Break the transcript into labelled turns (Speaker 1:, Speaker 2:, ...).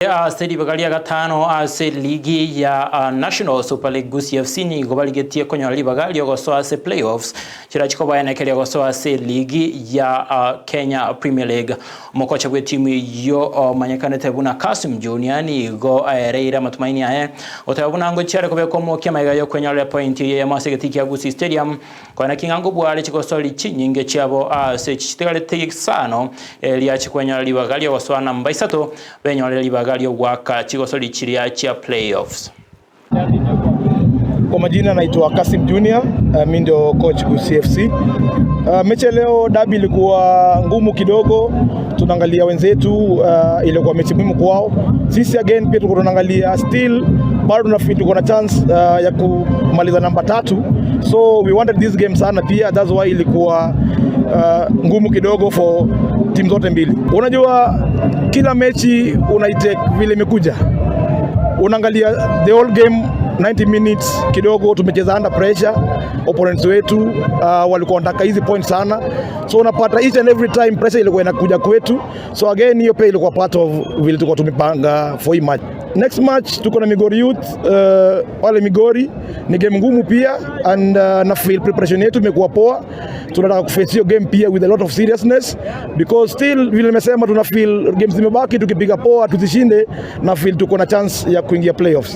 Speaker 1: Stadi bagalia gatano ase ligi ya National Super League Gusii FC ni gobaligetie konyo libagali ogoso ase playoffs chirachiko bayana kele ogoso ase ligi ya Kenya Premier League mokocha gwe timu yo manyakane tebuna Kasim Junior ni go aereira matumaini ahe otabuna ngo chare kobeko mo kema yo konyo le point ya masegetiki ya Gusii Stadium kwa na kingango bwale chikoso lichinyinge chabo ase chitegale tekisano liachi konyo libagali ogoso ana mbaisato benyo libagali waka chigosoli chiria chia playoffs.
Speaker 2: Kwa majina naitwa Kasim Junior, mimi ndio coach Gusii FC. Mechi leo derby ilikuwa ngumu kidogo. Tunaangalia wenzetu ilikuwa mechi muhimu kwao. Sisi again pia tunaangalia still bado tunafikiri tuko na chance ya kumaliza namba 3. So we wanted this game sana pia, that's why ilikuwa ngumu kidogo for timu zote mbili. Unajua kila mechi unaitake vile imekuja. Unaangalia the whole game 90 minutes kidogo tumecheza under pressure, opponents wetu walikuwa wanataka hizi points sana, so unapata each and every time pressure ilikuwa inakuja kwetu. So again hiyo pia ilikuwa part of vile tulikuwa tumepanga for hii match. Next match tuko na Migori Youth, wale Migori ni game ngumu pia, and na feel preparation yetu imekuwa poa. Tunataka kuface hiyo game pia with a lot of seriousness, because still vile nimesema tuna feel games zimebaki tukipiga poa tuzishinde, na feel tuko na chance ya kuingia playoffs.